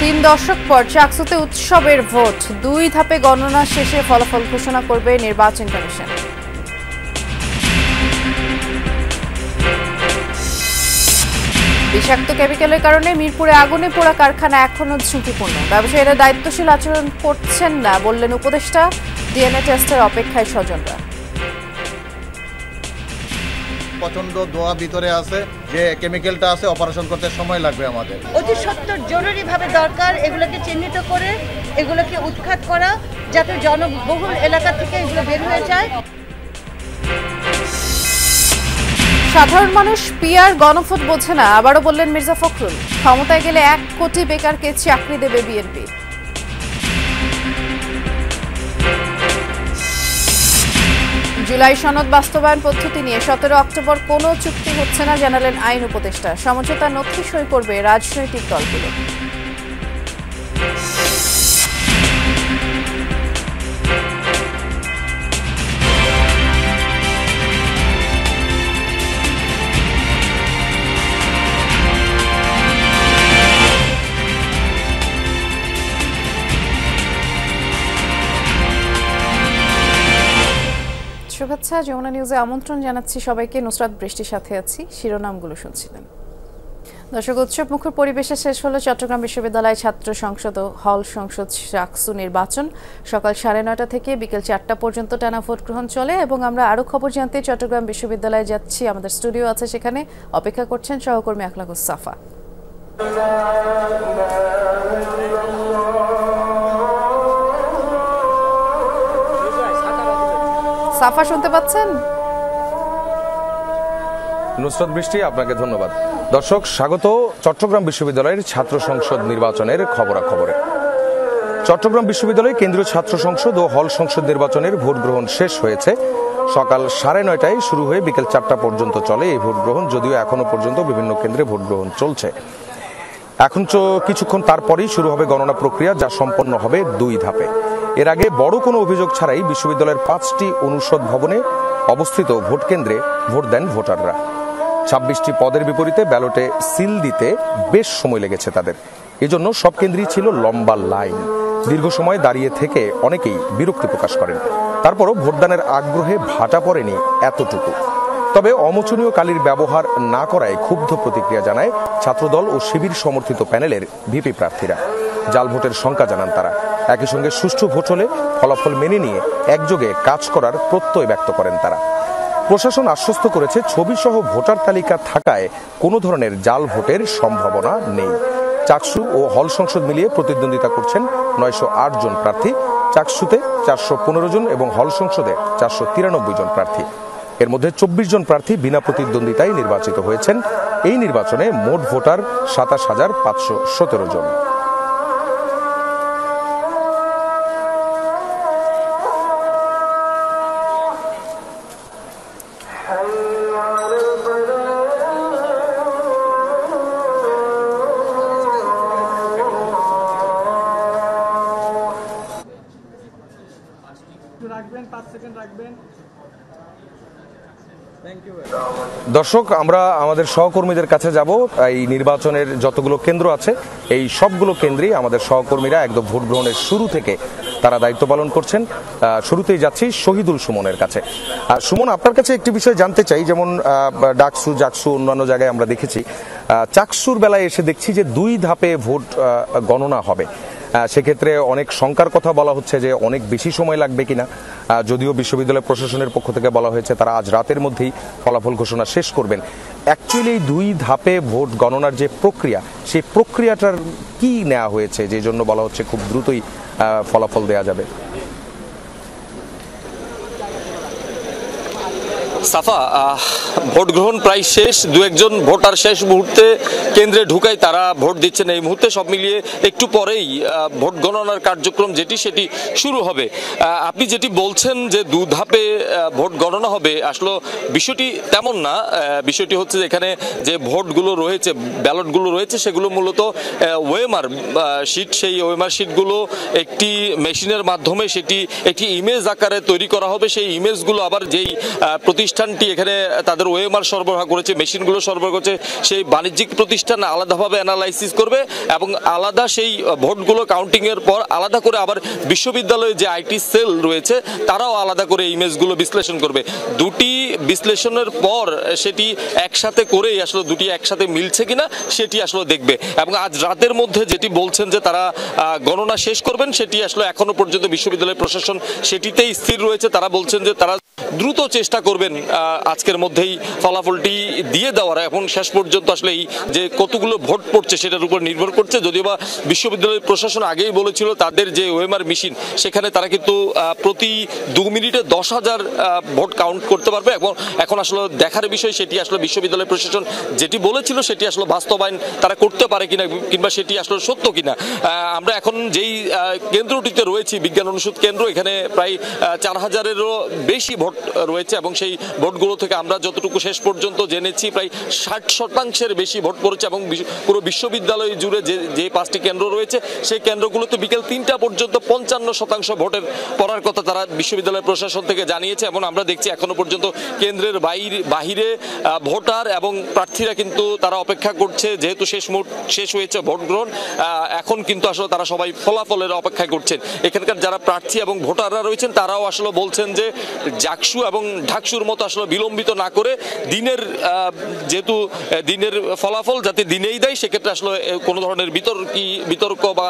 3 দশক পর চাকসুতে উৎসবের ভোট, 2 ধাপে গণনা শেষে ফলাফল ঘোষণা করবে নির্বাচন কমিশন। বিষাক্ত কেমিক্যালের কারণে মিরপুরে আগুনে পোড়া কারখানা এখনো ঝুঁকিপূর্ণ। ব্যবসায়ীরা দায়িত্বশীল আচরণ করছেন না বললেন উপদেষ্টা। ডিএনএ টেস্টের অপেক্ষায় স্বজনরা। প্রচন্ড দোয়া ভিতরে আছে, যে কেমিক্যালটা আছে অপারেশন করতে সময় লাগবে আমাদের। অতি সত্তর জরুরিভাবে দরকার এগুলোকে চিহ্নিত করে এগুলোকে উৎখাত করা, যাতে জনবহুল এলাকা থেকে এগুলো বের হয়ে যায়। সাধারণ মানুষ পিআর গণভোট বোঝে না, আবারও বললেন মির্জা ফখরুল। ক্ষমতায় গেলে 1 কোটি বেকারকে চাকরি দেবে বিএনপি। জুলাই সনদ বাস্তবায়ন পদ্ধতি নিয়ে 17 অক্টোবর কোনো চুক্তি হচ্ছে না জানালেন আইন উপদেষ্টা। সমঝোতা নথি সই করবে রাজনৈতিক দলগুলো। শুভেচ্ছা, যমুনা নিউজে আমন্ত্রণ জানাচ্ছি সবাইকে। নুসরাত বৃষ্টির সাথে আছি। শিরোনামগুলো শুনছিলেন। দর্শক, উৎসব মুখর পরিবেশে শেষ হলো চট্টগ্রাম বিশ্ববিদ্যালয় ছাত্র সংসদ ও হল সংসদ চাকসু নির্বাচন। সকাল 9:30 থেকে বিকেল 4টা পর্যন্ত টানা ভোট গ্রহণ চলে এবং আমরা আরও খবর জানতে চট্টগ্রাম বিশ্ববিদ্যালয়ে যাচ্ছি। আমাদের স্টুডিও আছে, সেখানে অপেক্ষা করছেন সহকর্মী আখলাকুস সাফা। সাফা, শুনতে পাচ্ছেন? নুসরাত বৃষ্টি, আপনাকে ধন্যবাদ। দর্শক, স্বাগত চট্টগ্রাম বিশ্ববিদ্যালয়ের ছাত্র সংসদ নির্বাচনের খবরাখবরে। চট্টগ্রাম বিশ্ববিদ্যালয় কেন্দ্রীয় ছাত্র সংসদ ও হল সংসদ নির্বাচনের ভোট গ্রহণ শেষ হয়েছে। সকাল 9:30টায় শুরু হয়ে বিকেল 4টা পর্যন্ত চলে এই ভোট গ্রহণ, যদিও এখনো পর্যন্ত বিভিন্ন কেন্দ্রে ভোট গ্রহণ চলছে। এখন কিছুক্ষণ তারপরেই শুরু হবে গণনা প্রক্রিয়া, যা সম্পন্ন হবে 2 ধাপে। এর আগে বড় কোনো অভিযোগ ছাড়াই বিশ্ববিদ্যালয়ের 5টি অনুষদ ভবনে অবস্থিত ভোট কেন্দ্রে ভোট দেন ভোটাররা। 26টি পদের বিপরীতে ব্যালটে সিল দিতে বেশ সময় লেগেছে তাদের। এজন্য সব কেন্দ্রেই ছিল লম্বা লাইন। দীর্ঘ সময় দাঁড়িয়ে থেকে অনেকেই বিরক্তি প্রকাশ করেন। তারপরও ভোটদানের আগ্রহে ভাটা পড়েনি এতটুকু। তবে অমোচনীয় কালির ব্যবহার না করায় ক্ষুব্ধ প্রতিক্রিয়া জানায় ছাত্রদল ও শিবির সমর্থিত প্যানেলের ভিপি প্রার্থীরা। জাল ভোটের শঙ্কা জানান তারা। একই সঙ্গে সুষ্ঠু ভোট হলে ফলাফল মেনে নিয়ে একযোগে কাজ করার প্রত্যয় ব্যক্ত করেন তারা। প্রশাসন আশ্বস্ত করেছে ছবিসহ ভোটার তালিকা থাকায় কোনো ধরনের জাল ভোটের সম্ভাবনা নেই। চাকসু ও হল সংসদ মিলিয়ে প্রতিদ্বন্দ্বিতা করছেন 908 জন প্রার্থী। চাকসুতে 415 জন এবং হল সংসদে 493 জন প্রার্থী। এর মধ্যে 24 জন প্রার্থী বিনা প্রতিদ্বন্দ্বিতায় নির্বাচিত হয়েছেন। এই নির্বাচনে মোট ভোটার 27,517 জন। দর্শক, আমরা আমাদের সহকর্মীদের কাছে যাব। এই নির্বাচনের যতগুলো কেন্দ্র আছে এই সবগুলো কেন্দ্রেই আমাদের সহকর্মীরা একদম ভোট গ্রহণের শুরু থেকে তারা দায়িত্ব পালন করছেন। শুরুতেই যাচ্ছি শহীদুল সুমনের কাছে। সুমন, আপনার কাছে একটি বিষয় জানতে চাই। যেমন ডাকসু, জাকসু, অন্যান্য জায়গায় আমরা দেখেছি, চাকসুর বেলায় এসে দেখছি যে 2 ধাপে ভোট গণনা হবে। সেক্ষেত্রে অনেক শঙ্কার কথা বলা হচ্ছে যে অনেক বেশি সময় লাগবে কিনা। যদিও বিশ্ববিদ্যালয় প্রশাসনের পক্ষ থেকে বলা হয়েছে তারা আজ রাতের মধ্যেই ফলাফল ঘোষণা শেষ করবেন। অ্যাকচুয়ালি 2 ধাপে ভোট গণনার যে প্রক্রিয়া, সেই প্রক্রিয়াটার কি নেওয়া হয়েছে যে জন্য বলা হচ্ছে খুব দ্রুতই ফলাফল দেওয়া যাবে? সাফা, ভোট গ্রহণ প্রায় শেষ। 2-1 ভোটার শেষ মুহূর্তে কেন্দ্রে ঢুকাই তারা ভোট দিচ্ছেন। এই মুহূর্তে সব মিলিয়ে একটু পরেই ভোট গণনার কার্যক্রম সেটি শুরু হবে। আপনি যেটি বলছেন যে 2 ধাপে ভোট গণনা হবে, আসলে বিষয়টি তেমন না। বিষয়টি হচ্ছে যে এখানে যে ভোটগুলো রয়েছে, ব্যালটগুলো রয়েছে, সেগুলো মূলত ওএমআর শিট। সেই ওএমআর শিটগুলো একটি মেশিনের মাধ্যমে সেটি একটি ইমেজ আকারে তৈরি করা হবে। সেই ইমেজগুলো আবার যেই প্রতিষ্ঠান প্রতিষ্ঠানটি এখানে তাদের ওএমআর সরবরাহ করেছে, মেশিনগুলো সরবরাহ করেছে, সেই বাণিজ্যিক প্রতিষ্ঠান আলাদাভাবে অ্যানালাইসিস করবে এবং আলাদা সেই ভোটগুলো কাউন্টিংয়ের পর আলাদা করে আবার বিশ্ববিদ্যালয়ে যে আইটি সেল রয়েছে তারাও আলাদা করে ইমেজগুলো বিশ্লেষণ করবে। দুটি বিশ্লেষণের পর সেটি একসাথে করেই আসলে দুটি একসাথে মিলছে কিনা সেটি আসলে দেখবে এবং আজ রাতের মধ্যে যেটি বলছেন যে তারা গণনা শেষ করবেন সেটি আসলে এখনো পর্যন্ত বিশ্ববিদ্যালয় প্রশাসন সেটিতেই স্থির রয়েছে। তারা বলছেন যে তারা দ্রুত চেষ্টা করবেন আজকের মধ্যেই ফলাফলটি দিয়ে দেওয়ার। এখন শেষ পর্যন্ত আসলে এই যে কতগুলো ভোট পড়ছে সেটার উপর নির্ভর করছে, যদিও বা বিশ্ববিদ্যালয় প্রশাসন আগেই বলেছিল তাদের যে ওএমআর মেশিন সেখানে তারা কিন্তু প্রতি 2 মিনিটে 10,000 ভোট কাউন্ট করতে পারবে। এবং এখন আসলে দেখার বিষয় সেটি আসলে বিশ্ববিদ্যালয় প্রশাসন যেটি বলেছিল সেটি আসলে বাস্তবায়ন তারা করতে পারে কিনা কিংবা সেটি আসলে সত্য কিনা। আমরা এখন যেই কেন্দ্রটিতে রয়েছি বিজ্ঞান অনুষদ কেন্দ্র, এখানে প্রায় 4,000-এরও বেশি ভোট রয়েছে এবং সেই ভোটগুলো থেকে আমরা যতটুকু শেষ পর্যন্ত জেনেছি প্রায় 60% বেশি ভোট পড়েছে এবং পুরো বিশ্ববিদ্যালয় জুড়ে যে 5টি কেন্দ্র রয়েছে সেই কেন্দ্রগুলোতে বিকেল 3টা পর্যন্ত 55% ভোটের পড়ার কথা তারা বিশ্ববিদ্যালয় প্রশাসন থেকে জানিয়েছে। এবং আমরা দেখছি এখনো পর্যন্ত কেন্দ্রের বাহিরে ভোটার এবং প্রার্থীরা কিন্তু তারা অপেক্ষা করছে, যেহেতু শেষ হয়েছে ভোট গ্রহণ, এখন কিন্তু আসলে তারা সবাই ফলাফলের অপেক্ষা করছেন। এখানকার যারা প্রার্থী এবং ভোটাররা রয়েছেন তারাও আসলে বলছেন যে জাকসু এবং ঢাকসুর মতো আসলে বিলম্বিত না করে যেহেতু দিনের ফলাফল যাতে দিনেই দেয় সেক্ষেত্রে আসলে কোনো ধরনের বিতর্ক বা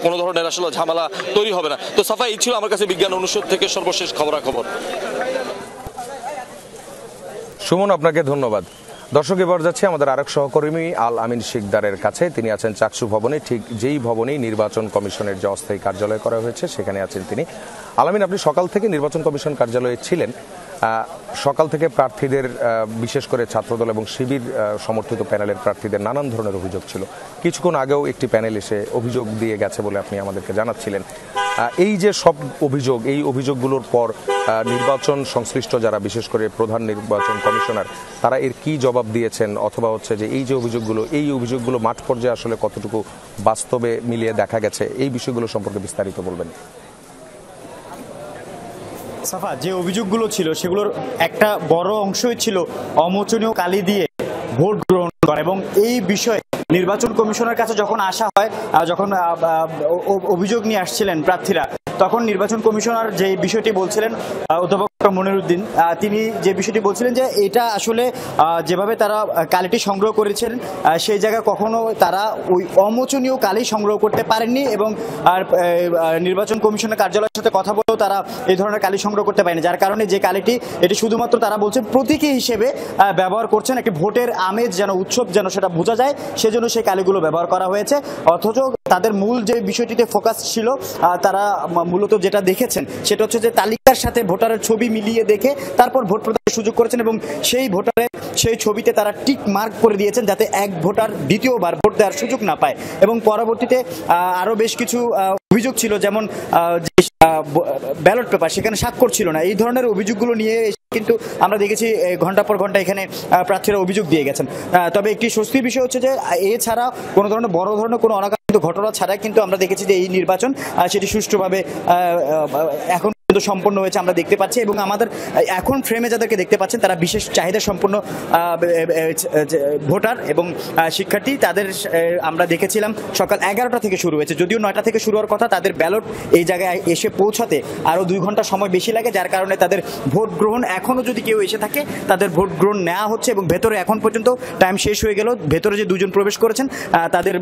কোনো ধরনের আসলে ঝামেলা তৈরি হবে না। তো সাফা, এই ছিল আমার কাছে বিজ্ঞান অনুষদ থেকে সর্বশেষ খবরাখবর। সুমন, আপনাকে ধন্যবাদ। দর্শক, এবার যাচ্ছে আমাদের আরেক সহকর্মী আল আমিন শিকদারের কাছে। তিনি আছেন চাকসু ভবনে, ঠিক যেই ভবনেই নির্বাচন কমিশনের যে অস্থায়ী কার্যালয় করা হয়েছে সেখানে আছেন তিনি। আল আমিন, আপনি সকাল থেকে নির্বাচন কমিশন কার্যালয়ে ছিলেন। সকাল থেকে প্রার্থীদের, বিশেষ করে ছাত্রদল এবং শিবির সমর্থিত প্যানেলের প্রার্থীদের নানান ধরনের অভিযোগ ছিল। কিছুক্ষণ আগেও একটি প্যানেল এসে অভিযোগ দিয়ে গেছে বলে আপনি আমাদেরকে জানাচ্ছিলেন। এই যে সব অভিযোগ, এই অভিযোগগুলোর পর নির্বাচন সংশ্লিষ্ট যারা, বিশেষ করে প্রধান নির্বাচন কমিশনার, তারা এর কি জবাব দিয়েছেন, অথবা হচ্ছে যে এই যে অভিযোগগুলো মাঠ পর্যায়ে আসলে কতটুকু বাস্তবে মিলিয়ে দেখা গেছে, এই বিষয়গুলো সম্পর্কে বিস্তারিত বলবেন। সাফা, যে অভিযোগগুলো ছিল সেগুলোর একটা বড় অংশই ছিল অমোচনীয় কালি দিয়ে ভোট গ্রহণ করা। এবং এই বিষয়ে নির্বাচন কমিশনের কাছে যখন আসা হয়, যখন অভিযোগ নিয়ে আসছিলেন প্রার্থীরা, তখন নির্বাচন কমিশনার যে বিষয়টি বলছিলেন, অধ্যাপক মনিরুদ্দিন, তিনি যে বিষয়টি বলছিলেন যে এটা আসলে যেভাবে তারা কালিটি সংগ্রহ করেছেন সেই জায়গায় কখনো তারা ওই অমোচনীয় কালি সংগ্রহ করতে পারেননি এবং নির্বাচন কমিশনের কার্যালয়ের সাথে কথা বলেও তারা এই ধরনের কালি সংগ্রহ করতে পারেনি, যার কারণে যে কালিটি এটি শুধুমাত্র তারা বলছেন প্রতীকী হিসেবে ব্যবহার করছেন, একটি ভোটের আমেজ যেন, উৎসব যেন সেটা বোঝা যায় সেজন্য সেই কালিগুলো ব্যবহার করা হয়েছে। অথচ তাদের মূল যে বিষয়টিতে ফোকাস ছিল, তারা মূলত যেটা দেখেছেন সেটা হচ্ছে যে তালিকার সাথে ভোটারের ছবি মিলিয়ে দেখে তারপর ভোট প্রদানের সুযোগ করেছেন এবং সেই ভোটারের সেই ছবিতে তারা টিক মার্ক করে দিয়েছেন যাতে এক ভোটার দ্বিতীয়বার ভোট দেওয়ার সুযোগ না পায়। এবং পরবর্তীতে আরও বেশ কিছু অভিযোগ ছিল, যেমন ব্যালট পেপার সেখানে স্বাক্ষর ছিল না। এই ধরনের অভিযোগগুলো নিয়ে কিন্তু আমরা দেখেছি ঘন্টা পর ঘন্টা এখানে প্রার্থীরা অভিযোগ দিয়ে গেছেন। তবে একটি স্বস্তির বিষয় হচ্ছে যে এছাড়া কোনো ধরনের বড় ধরনের কোনো অনাকাঙ্ক্ষিত ঘটনা ছাড়াই কিন্তু আমরা দেখেছি যে এই নির্বাচন সেটি সুষ্ঠুভাবে এখন সম্পন্ন হয়েছে আমরা দেখতে পাচ্ছি। এবং আমাদের এখন ফ্রেমে যাদেরকে দেখতে পাচ্ছেন তারা বিশেষ চাহিদা সম্পন্ন ভোটার এবং শিক্ষার্থী। তাদের আমরা দেখেছিলাম সকাল 11টা থেকে শুরু হয়েছে, যদিও 9টা থেকে শুরু হওয়ার কথা। তাদের ব্যালট এই জায়গায় এসে পৌঁছাতে আরও 2 ঘন্টা সময় বেশি লাগে, যার কারণে তাদের ভোট গ্রহণ, এখনও যদি কেউ এসে থাকে তাদের ভোট গ্রহণ নেওয়া হচ্ছে এবং ভেতরে এখন পর্যন্ত টাইম শেষ হয়ে গেল। ভেতরে যে 2 জন প্রবেশ করেছেন তাদের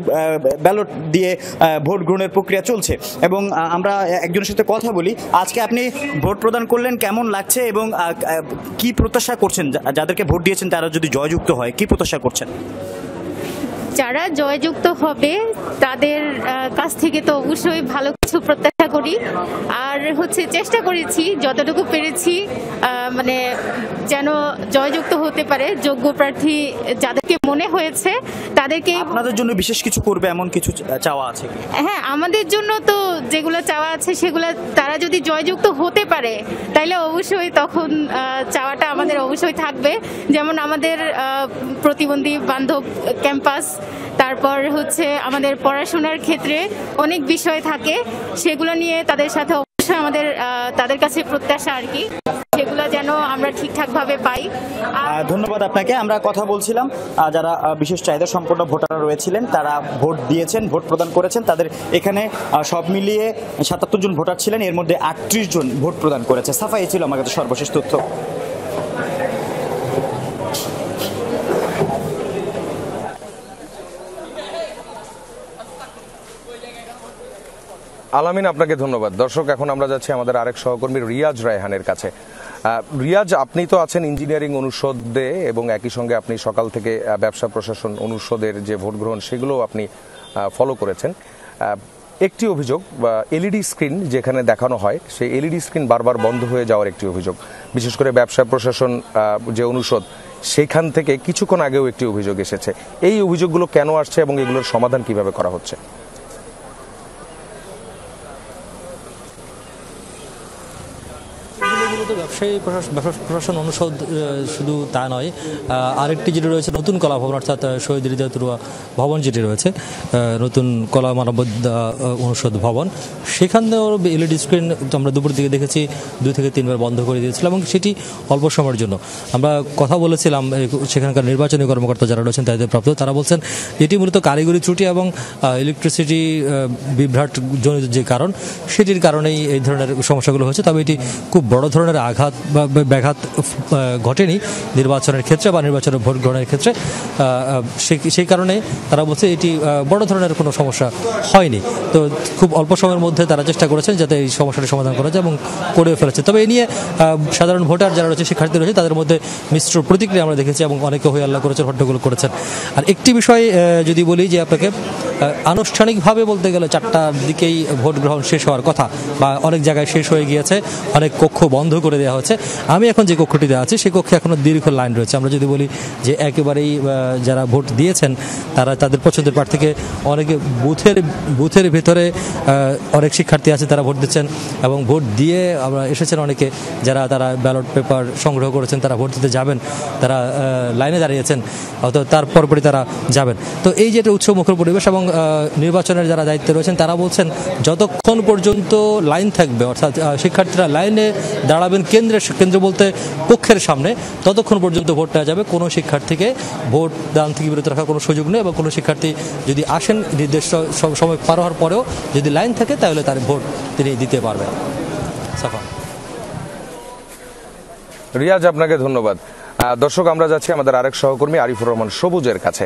ব্যালট দিয়ে ভোট গ্রহণের প্রক্রিয়া চলছে। এবং আমরা একজনের সাথে কথা বলি। আজকে আপনি ভোট প্রদান করলেন, কেমন লাগছে এবং কি প্রত্যাশা করছেন? যাদেরকে ভোট দিয়েছেন তারা যদি জয়যুক্ত হয়, কি প্রত্যাশা করছেন? যারা জয়যুক্ত হবে তাদের কাছ থেকে তো অবশ্যই ভালো কিছু প্রত্যাশা করি, আর চেষ্টা করেছি যতটুকু পেরেছি মানে যেন জয়যুক্ত হতে পারে। যোগ্য প্রার্থী যাদেরকে মনে হয়েছে তাদেরকে। আপনাদের জন্য বিশেষ কিছু করবে এমন কিছু চাওয়া আছে? হ্যাঁ, আমাদের জন্য তো যেগুলো চাওয়া আছে সেগুলো তারা যদি জয়যুক্ত হতে পারে তাহলে অবশ্যই তখন চাওয়াটা আমাদের অবশ্যই থাকবে। যেমন আমাদের প্রতিবন্ধী বান্ধব ক্যাম্পাস, তারপর আমাদের পড়াশোনার ক্ষেত্রে অনেক বিষয় থাকে, সেগুলো নিয়ে তাদের সাথে অবশ্যই আমাদের তাদের কাছে প্রত্যাশা আর কি। সেগুলো যেন আমরা ঠিকঠাকভাবে পাই। ধন্যবাদ আপনাকে। আমরা কথা বলছিলাম যারা বিশেষ চাহিদা সম্পন্ন ভোটাররা রয়েছিলেন, তারা ভোট দিয়েছেন, ভোট প্রদান করেছেন। তাদের এখানে সব মিলিয়ে 77 জন ভোটার ছিলেন, এর মধ্যে 38 জন ভোট প্রদান করেছে। সাফা, এই ছিল আমার কাছে সর্বশেষ তথ্য। আলামিন, আপনাকে ধন্যবাদ। দর্শক, এখন আমরা যাচ্ছি আমাদের আরেক সহকর্মী রিয়াজ রায়হানের কাছে। রিয়াজ, আপনি তো আছেন ইঞ্জিনিয়ারিং অনুষদে এবং একই সঙ্গে আপনি সকাল থেকে ব্যবসা প্রশাসন অনুষদের যে ভোট গ্রহণ সেগুলো আপনি ফলো করেছেন। একটি অভিযোগ, এলইডি স্ক্রিন যেখানে দেখানো হয় সেই এলইডি স্ক্রিন বারবার বন্ধ হয়ে যাওয়ার একটি অভিযোগ, বিশেষ করে ব্যবসা প্রশাসন যে অনুষদ সেখান থেকে কিছুক্ষণ আগেও একটি অভিযোগ এসেছে। এই অভিযোগগুলো কেন আসছে এবং এগুলোর সমাধান কিভাবে করা হচ্ছে? ব্যবসায়ী প্রশাসন অনুষদ শুধু তা নয়, আরেকটি যেটি রয়েছে নতুন কলা ভবন, অর্থাৎ শহীদ হৃদয়তুরা ভবন যেটি রয়েছে, নতুন কলা মানববিদ্যা অনুষদ ভবন, সেখানেও এলইডি স্ক্রিন আমরা দুপুর দিকে দেখেছি 2 থেকে 3 বার বন্ধ করে দিয়েছিল এবং সেটি অল্প সময়ের জন্য। আমরা কথা বলেছিলাম সেখানকার নির্বাচনী কর্মকর্তা যারা রয়েছেন দায়িত্বপ্রাপ্ত, তারা বলছেন এটি মূলত কারিগরি ত্রুটি এবং ইলেকট্রিসিটি বিভ্রাট জনিত যে কারণ, সেটির কারণেই এই ধরনের সমস্যাগুলো হয়েছে। তবে এটি খুব বড় ধরনের আঘাত বা ব্যাঘাত ঘটেনি নির্বাচনের ক্ষেত্রে বা নির্বাচনের ভোট গ্রহণের ক্ষেত্রে। সেই কারণে তারা বলছে এটি বড় ধরনের কোনো সমস্যা হয়নি। তো খুব অল্প সময়ের মধ্যে তারা চেষ্টা করেছেন যাতে এই সমস্যাটি সমাধান করা যায় এবং করে ফেলেছে। তবে এ নিয়ে সাধারণ ভোটার যারা রয়েছে, শিক্ষার্থী রয়েছে, তাদের মধ্যে মিশ্র প্রতিক্রিয়া আমরা দেখেছি এবং অনেকে হই আল্লাহ করেছেন, হট্টগোল করেছেন। আর একটি বিষয় যদি বলি যে আপনাকে আনুষ্ঠানিকভাবে বলতে গেলে 4টার দিকেই ভোট গ্রহণ শেষ হওয়ার কথা বা অনেক জায়গায় শেষ হয়ে গিয়েছে, অনেক কক্ষ বন্ধ করে দেওয়া হচ্ছে। আমি এখন যে কক্ষটিতে আছি সেই কক্ষে এখনো দীর্ঘ লাইন রয়েছে। আমরা যদি বলি যে একেবারেই যারা ভোট দিয়েছেন তারা তাদের পছন্দের প্রার্থীকে, অনেকে বুথের ভেতরে অনেক শিক্ষার্থী আছে তারা ভোট দিচ্ছেন এবং ভোট দিয়ে আমরা এসেছেন অনেকে যারা তারা ব্যালট পেপার সংগ্রহ করেছেন, তারা ভোট দিতে যাবেন, তারা লাইনে দাঁড়িয়েছেন, অথবা তার পরপরই তারা যাবেন। তো এই যে একটা উৎসবমুখর পরিবেশ এবং নির্বাচনের যারা দায়িত্বে রয়েছেন তারা বলছেন যতক্ষণ পর্যন্ত লাইন থাকবে, অর্থাৎ শিক্ষার্থীরা লাইনে দাঁড়াবেন কেন্দ্র বলতে কক্ষের সামনে, ততক্ষণ পর্যন্ত ভোট নেওয়া যাবে। কোনো শিক্ষার্থীকে ভোট দান থেকে বিরত রাখার কোনো সুযোগ নেই এবং কোনো শিক্ষার্থী যদি আসেন নির্দিষ্ট সময় পার হওয়ার পরেও যদি লাইন থাকে তাহলে তার ভোট তিনি দিতে পারবেন। সাফা। রিয়াজ, আপনাকে ধন্যবাদ। দর্শক, আমরা যাচ্ছি আমাদের আরেক সহকর্মী আরিফুর রহমান সবুজের কাছে।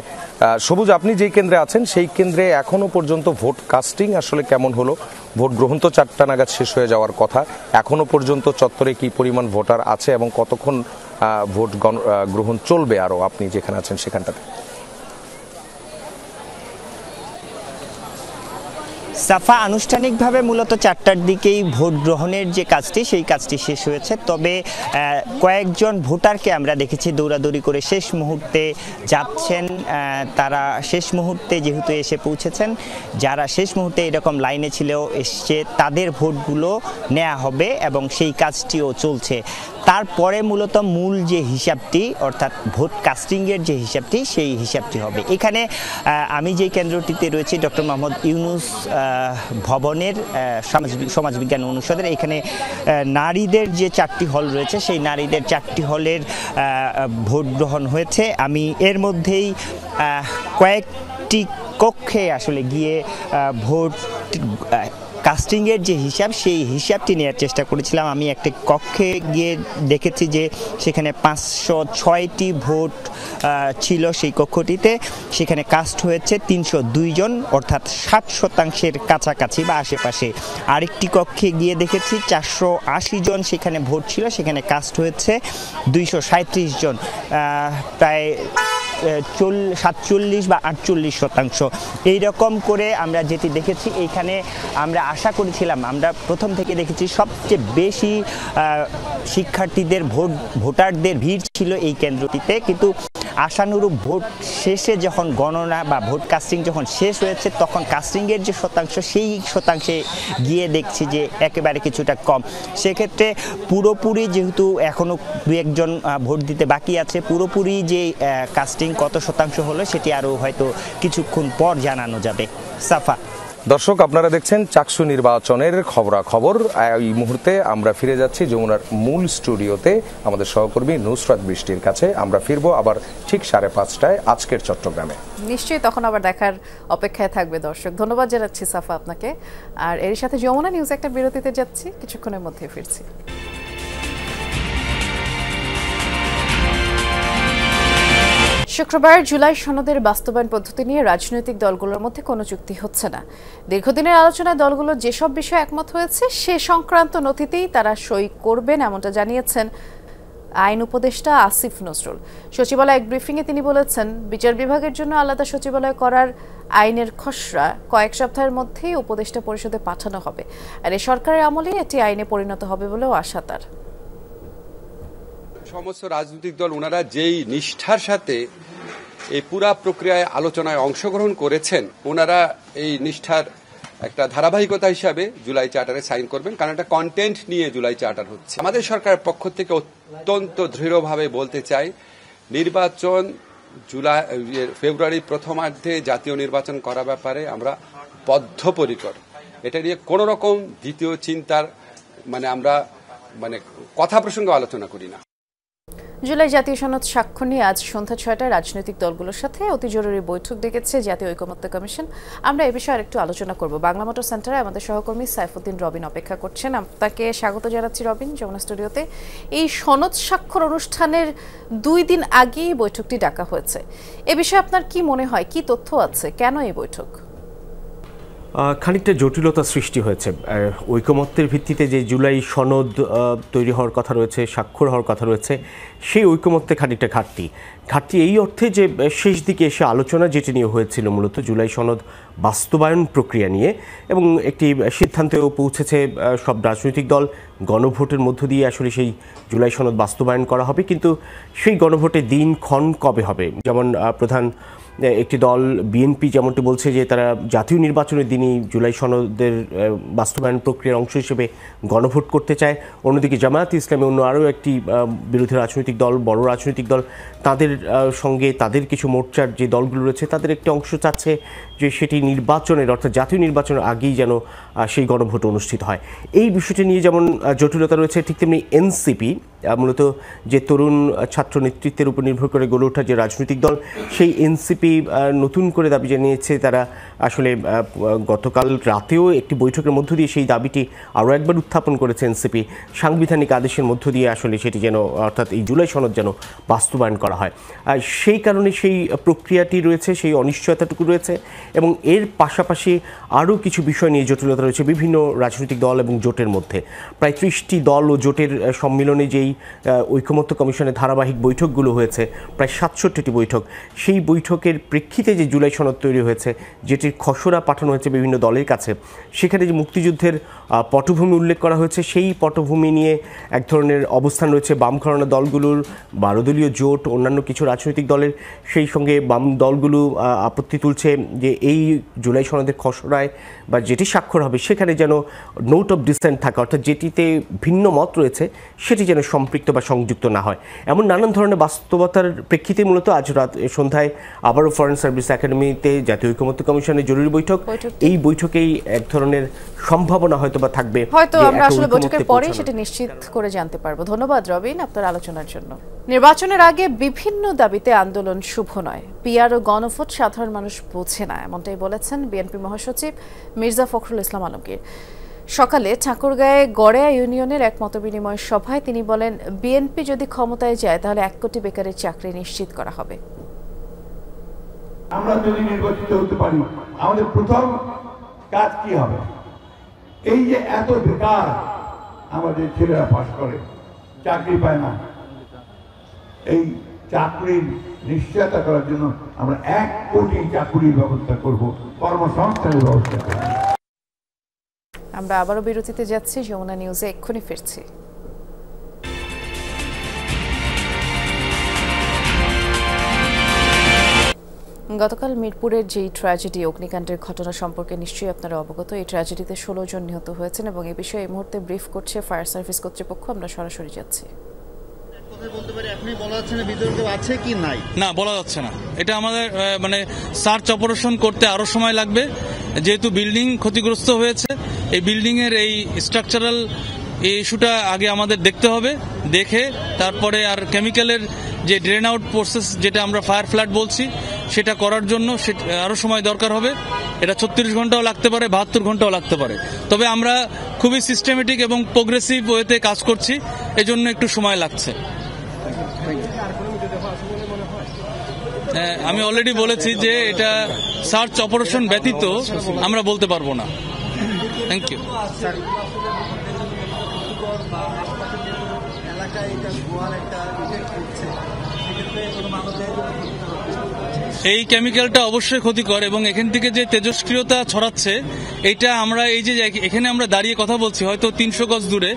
সবুজ, আপনি যেই কেন্দ্রে আছেন সেই কেন্দ্রে এখনো পর্যন্ত ভোট কাস্টিং আসলে কেমন হলো? ভোট গ্রহণ তো 4টা নাগাদ শেষ হয়ে যাওয়ার কথা, এখনো পর্যন্ত চত্বরে কি পরিমাণ ভোটার আছে এবং কতক্ষণ ভোট গ্রহণ চলবে আরো আপনি যেখানে আছেন সেখানটাতে? সাফা, আনুষ্ঠানিকভাবে মূলত 4টার দিকেই ভোট গ্রহণের যে কাজটি সেই কাজটি শেষ হয়েছে। তবে কয়েকজন ভোটারকে আমরা দেখেছি দৌড়াদৌড়ি করে শেষ মুহূর্তে যাচ্ছেন। তারা শেষ মুহূর্তে যেহেতু এসে পৌঁছেছেন, যারা শেষ মুহূর্তে এরকম লাইনে ছিল এসছে তাদের ভোটগুলো নেওয়া হবে এবং সেই কাজটিও চলছে। তারপরে মূলত মূল যে হিসাবটি, অর্থাৎ ভোট কাস্টিংয়ের যে হিসাবটি, সেই হিসাবটি হবে। এখানে আমি যে কেন্দ্রটিতে রয়েছি ডক্টর মোহাম্মদ ইউনুস ভবনের সমাজবিজ্ঞান অনুষদের, এখানে নারীদের যে 4টি হল রয়েছে সেই নারীদের 4টি হলের ভোট গ্রহণ হয়েছে। আমি এর মধ্যেই কয়েকটি কক্ষে আসলে গিয়ে ভোট কাস্টিংয়ের যে হিসাব সেই হিসাবটি নেওয়ার চেষ্টা করেছিলাম। আমি একটা কক্ষে গিয়ে দেখেছি যে সেখানে 506টি ভোট ছিল সেই কক্ষটিতে, সেখানে কাস্ট হয়েছে 302 জন, অর্থাৎ 60% কাছাকাছি বা আশেপাশে। আরেকটি কক্ষে গিয়ে দেখেছি 480 জন সেখানে ভোট ছিল, সেখানে কাস্ট হয়েছে 237 জন, প্রায় 47 বা 48%। এইরকম করে আমরা যেটি দেখেছি, এইখানে আমরা আশা করেছিলাম, আমরা প্রথম থেকে দেখেছি সবচেয়ে বেশি শিক্ষার্থীদের ভোটারদের ভিড় ছিল এই কেন্দ্রটিতে, কিন্তু আশানুরূপ ভোট শেষে যখন গণনা বা ভোট কাস্টিং যখন শেষ হয়েছে তখন কাস্টিংয়ের যে শতাংশ সেই শতাংশে গিয়ে দেখছি যে একেবারে কিছুটা কম। সেক্ষেত্রে পুরোপুরি যেহেতু এখনও 2-1 জন ভোট দিতে বাকি আছে, পুরোপুরি যে কাস্টিং কত শতাংশ হলো সেটি আরও হয়তো কিছুক্ষণ পর জানানো যাবে। সাফা। দর্শক, আপনারা দেখছেন চাকসু নির্বাচনের খবরাখবর। এই মুহূর্তে আমরা ফিরে যাচ্ছি যমুনার মূল স্টুডিওতে আমাদের সহকর্মী নুসরাত বৃষ্টির কাছে। আমরা ফিরবো আবার ঠিক 5:30টায় আজকের চট্টগ্রামে। নিশ্চয়ই তখন আবার দেখার অপেক্ষায় থাকবে দর্শক। ধন্যবাদ জানাচ্ছি সাফা আপনাকে। আর এর সাথে যমুনা নিউজ একটা বিরতিতে যাচ্ছি, কিছুক্ষণের মধ্যে ফিরছি। শুক্রবার জুলাই সনদের বাস্তবায়ন পদ্ধতি নিয়ে রাজনৈতিক দলগুলোর মধ্যে কোনো চুক্তি হচ্ছে না। দীর্ঘদিনের আলোচনায় দলগুলো যেসব বিষয়ে একমত হয়েছে সে সংক্রান্ত নথিতেই তারা সই করবেন, এমনটা জানিয়েছেন আইন উপদেষ্টা আসিফ নজরুল। সচিবালয় এক ব্রিফিংয়ে তিনি বলেছেন, বিচার বিভাগের জন্য আলাদা সচিবালয় করার আইনের খসড়া কয়েক সপ্তাহের মধ্যেই উপদেষ্টা পরিষদে পাঠানো হবে। আর এই সরকারের আমলেই এটি আইনে পরিণত হবে বলেও আশা তার। সমস্ত রাজনৈতিক দল ওনারা যেই নিষ্ঠার সাথে এই পুরা প্রক্রিয়ায় আলোচনায় অংশগ্রহণ করেছেন, ওনারা এই নিষ্ঠার একটা ধারাবাহিকতা হিসাবে জুলাই চার্টারে সাইন করবেন, কারণ একটা কন্টেন্ট নিয়ে জুলাই চার্টার হচ্ছে। আমাদের সরকারের পক্ষ থেকে অত্যন্ত দৃঢ়ভাবে বলতে চাই, নির্বাচন ফেব্রুয়ারির প্রথমার্ধে জাতীয় নির্বাচন করার ব্যাপারে আমরা বদ্ধপরিকর। এটা নিয়ে কোনো রকম দ্বিতীয় চিন্তার আমরা কথা প্রসঙ্গে আলোচনা করি না। জুলাই জাতীয় সনদ স্বাক্ষর নিয়ে আজ সন্ধ্যা 6টায় রাজনৈতিক দলগুলোর সাথে অতি জরুরি বৈঠক ডেকেছে জাতীয় ঐকমত্য কমিশন। আমরা এ বিষয়ে আরেকটু আলোচনা করব। বাংলা মোটর সেন্টারে আমাদের সহকর্মী সাইফুদ্দিন রবিন অপেক্ষা করছেন। আপনাকে স্বাগত জানাচ্ছি রবিন যমুনা স্টুডিওতে। এই সনদ স্বাক্ষর অনুষ্ঠানের 2 দিন আগেই বৈঠকটি ডাকা হয়েছে। এ বিষয়ে আপনার কি মনে হয়, কি তথ্য আছে, কেন এই বৈঠক? খানিকটা জটিলতা সৃষ্টি হয়েছে। ঐকমত্যের ভিত্তিতে যে জুলাই সনদ তৈরি হওয়ার কথা রয়েছে, স্বাক্ষর হওয়ার কথা রয়েছে, সেই ঐকমত্যে খানিকটা ঘাটতি এই অর্থে যে শেষ দিকে এসে আলোচনা যেটি নিয়ে হয়েছিল মূলত জুলাই সনদ বাস্তবায়ন প্রক্রিয়া নিয়ে, এবং একটি সিদ্ধান্তেও পৌঁছেছে সব রাজনৈতিক দল। গণভোটের মধ্য দিয়ে আসলে সেই জুলাই সনদ বাস্তবায়ন করা হবে, কিন্তু সেই গণভোটের দিনক্ষণ কবে হবে, যেমন প্রধান একটি দল বিএনপি যেমনটি বলছে যে তারা জাতীয় নির্বাচনের দিনই জুলাই সনদের বাস্তবায়ন প্রক্রিয়ার অংশ হিসেবে গণভোট করতে চায়। অন্যদিকে জামায়াতে ইসলামী অন্য আরও একটি বিরোধী রাজনৈতিক দল, বড় রাজনৈতিক দল, তাদের সঙ্গে তাদের কিছু মোর্চার যে দলগুলো রয়েছে তাদের একটি অংশ চাচ্ছে যে সেটি নির্বাচনের অর্থাৎ জাতীয় নির্বাচনের আগেই যেন সেই গণভোট অনুষ্ঠিত হয়। এই বিষয়টি নিয়ে যেমন জটিলতা রয়েছে, ঠিক তেমনি এনসিপি মূলত যে তরুণ ছাত্র নেতৃত্বের উপর নির্ভর করে গড়ে ওঠা যে রাজনৈতিক দল, সেই এনসিপি নতুন করে দাবি জানিয়েছে। তারা আসলে গতকাল রাতেও একটি বৈঠকের মধ্য দিয়ে সেই দাবিটি আরও একবার উত্থাপন করেছে এনসিপি। সাংবিধানিক আদেশের মধ্য দিয়ে আসলে সেটি যেন অর্থাৎ এই জুলাই সনদ যেন বাস্তবায়ন করা হয়। সেই কারণে সেই প্রক্রিয়াটি রয়েছে, সেই অনিশ্চয়তাটুকু রয়েছে, এবং এর পাশাপাশি আরও কিছু বিষয় নিয়ে জটিলতা রয়েছে বিভিন্ন রাজনৈতিক দল এবং জোটের মধ্যে। প্রায় 30টি দল ও জোটের সম্মিলনে যেই ঐকমত্য কমিশনের ধারাবাহিক বৈঠকগুলো হয়েছে, প্রায় 67টি বৈঠক, সেই বৈঠকের প্রেক্ষিতে যে জুলাই সনদ তৈরি হয়েছে, যেটির খসড়া পাঠানো হয়েছে বিভিন্ন দলের কাছে, সেখানে যে মুক্তিযুদ্ধের পটভূমি উল্লেখ করা হয়েছে, সেই পটভূমি নিয়ে এক ধরনের অবস্থান রয়েছে বাম ঘরানা দলগুলোর, 12 দলীয় জোট, অন্যান্য কিছু রাজনৈতিক দলের। সেই সঙ্গে বাম দলগুলো আপত্তি তুলছে যে এই জুলাই সনদের খসড়ায় বা যেটি স্বাক্ষর হবে সেখানে যেন নোট অফ ডিসেন্ট থাকে, অর্থাৎ যেটিতে ভিন্ন মত রয়েছে সেটি যেন সম্পৃক্ত বা সংযুক্ত না হয়। এমন নানান ধরনের বাস্তবতার প্রেক্ষিতে মূলত আজ সন্ধ্যায় আবারও ফরেন সার্ভিস একাডেমিতে জাতীয় ঐকমত্য কমিশনের জরুরি বৈঠক। এই বৈঠকেই এক ধরনের সম্ভাবনা হয়তো বা থাকবে, হয়তো আমরা আসলে বৈঠকের পরে সেটা নিশ্চিত করে জানতে পারবো। ধন্যবাদ রবিন আপনার আলোচনার জন্য। নির্বাচনের আগে বিভিন্ন দাবিতে আন্দোলন শুভ নয়, পিআর ও গণভোট সাধারণ মানুষ বোঝে না, এমনটাই বলেছেন বিএনপি মহাসচিব মির্জা ফখরুল ইসলাম আলমগীর। সকালে ঠাকুরগাঁয়ে গড়েয়া ইউনিয়নের এক মতবিনিময় সভায় তিনি বলেন, বিএনপি যদি ক্ষমতায় যায় তাহলে 1 কোটি বেকারের চাকরি নিশ্চিত করা হবে। আমরা যদি নির্বাচিত হতে পারি, আমাদের প্রথম কাজ কি হবে? এই যে এত বেকার আমাদের ছেলেরা পাস করে, চাকরি পায় না, এই চাকরির নিশ্চয়তা করার জন্য আমরা 1 কোটি চাকরির ব্যবস্থা করব, কর্মসংস্থানের ব্যবস্থা করব। আমরা আবারও বিরতিতে যাচ্ছি, যমুনা নিউজে এক্ষুনি ফিরছি। গতকাল মিরপুরের যেই ট্র্যাজেডি অগ্নিকাণ্ডের ঘটনা সম্পর্কে নিশ্চয়ই আপনারা অবগত। এই ট্র্যাজেডিতে 16 জন নিহত হয়েছেন এবং এই বিষয়ে এই মুহূর্তে ব্রিফ করছে ফায়ার সার্ভিস কর্তৃপক্ষ। আমরা সরাসরি যাচ্ছি। বলতে পারি এখনই বলা যাচ্ছে না ভিতরে কেউ আছে কি নাই, না বলা যাচ্ছে না। এটা আমাদের মানে সার্চ অপারেশন করতে আরো সময় লাগবে, যেহেতু বিল্ডিং ক্ষতিগ্রস্ত হয়েছে। এই বিল্ডিং এর এই স্ট্রাকচারাল এই ইস্যুটা আগে আমাদের দেখতে হবে, দেখে তারপরে আর কেমিক্যালের যে ড্রেন আউট প্রসেস যেটা আমরা ফায়ার ফ্ল্যাট বলছি সেটা করার জন্য আরো সময় দরকার হবে। এটা 36 ঘন্টাও লাগতে পারে, 72 ঘন্টাও লাগতে পারে। তবে আমরা খুবই সিস্টেমেটিক এবং প্রোগ্রেসিভ ওয়েতে কাজ করছি, এজন্য একটু সময় লাগছে। আমি অলরেডি বলেছি যে এটা সার্চ অপারেশন ব্যতীত আমরা বলতে পারবো না। Thank you. এই কেমিক্যালটা অবশ্যই ক্ষতিকর এবং এখান থেকে যে তেজস্ক্রিয়তা ছড়াচ্ছে এটা আমরা এই যে এখানে আমরা দাঁড়িয়ে কথা বলছি হয়তো 300 গজ দূরে,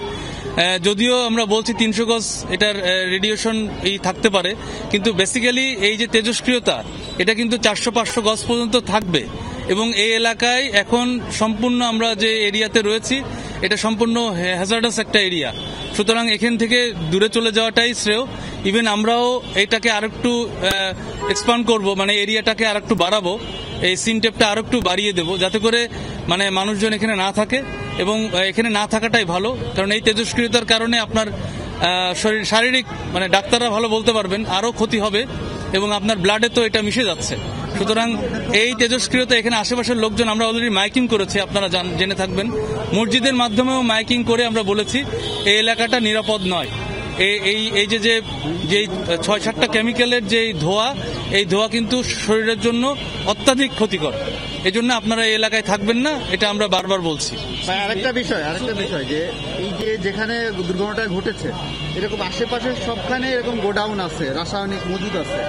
যদিও আমরা বলছি 300 গজ এটার রেডিয়েশন এই থাকতে পারে, কিন্তু বেসিক্যালি এই যে তেজস্ক্রিয়তা এটা কিন্তু 400-500 গজ পর্যন্ত থাকবে এবং এই এলাকায় এখন সম্পূর্ণ আমরা যে এরিয়াতে রয়েছি এটা সম্পূর্ণ হ্যাজার্ডাস একটা এরিয়া। সুতরাং এখান থেকে দূরে চলে যাওয়াটাই শ্রেয়। ইভেন আমরাও এটাকে আরেকটু এক্সপান্ড করব, মানে এরিয়াটাকে আরেকটু বাড়াবো, এই সিনটেপটা আরেকটু বাড়িয়ে দেব যাতে করে মানে মানুষজন এখানে না থাকে, এবং এখানে না থাকাটাই ভালো। কারণ এই তেজস্ক্রিয়তার কারণে আপনার শারীরিক মানে ডাক্তাররা ভালো বলতে পারবেন আরো ক্ষতি হবে এবং আপনার ব্লাডে তো এটা মিশে যাচ্ছে। সুতরাং এই তেজস্ক্রিয়তা এখানে আশেপাশের লোকজন আমরা অলরেডি মাইকিং করেছি, আপনারা জেনে থাকবেন। মসজিদের মাধ্যমেও মাইকিং করে আমরা বলেছি এই এলাকাটা নিরাপদ নয়। এই যে 6-7টা কেমিক্যালের যে ধোঁয়া, এই ধোঁয়া কিন্তু শরীরের জন্য অত্যাধিক ক্ষতিকর। এই জন্য আপনারা এই এলাকায় থাকবেন না, এটা আমরা বারবার বলছি। আরেকটা বিষয় যে এই যে যেখানে দুর্ঘটনাটা ঘটেছে এরকম আশেপাশে সবখানে এরকম গোডাউন আছে, রাসায়নিক মজুদ আছে,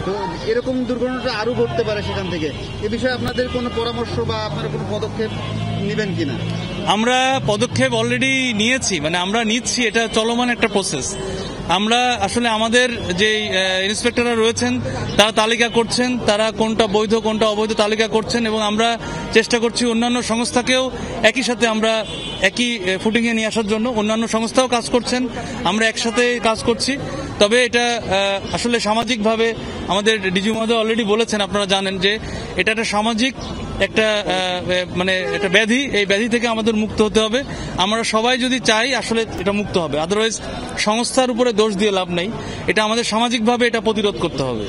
তো এরকম দুর্ঘটনাটা আরো ঘটতে পারে সেখান থেকে। এ বিষয়ে আপনাদের কোনো পরামর্শ বা আপনারা কোনো পদক্ষেপ নেবেন কিনা? আমরা পদক্ষেপ অলরেডি নিয়েছি, মানে আমরা নিচ্ছি, এটা চলমান একটা প্রসেস। আমরা আসলে আমাদের যে ইন্সপেক্টররা রয়েছেন তারা তালিকা করছেন, তারা কোনটা বৈধ কোনটা অবৈধ তালিকা করছেন, এবং আমরা চেষ্টা করছি অন্যান্য সংস্থাকেও একই সাথে আমরা একই ফুটিংয়ে নিয়ে আসার জন্য। অন্যান্য সংস্থাও কাজ করছেন, আমরা একসাথে কাজ করছি। তবে এটা আসলে সামাজিকভাবে আমাদের ডিজি মহোদয় অলরেডি বলেছেন, আপনারা জানেন যে এটা একটা সামাজিক একটা মানে একটা ব্যাধি, এই ব্যাধি থেকে আমাদের মুক্ত হতে হবে। আমরা সবাই যদি চাই আসলে এটা মুক্ত হবে, আদারওয়াইজ সংস্থার উপরে দোষ দিয়ে লাভ নেই, এটা আমাদের সামাজিকভাবে এটা প্রতিরোধ করতে হবে।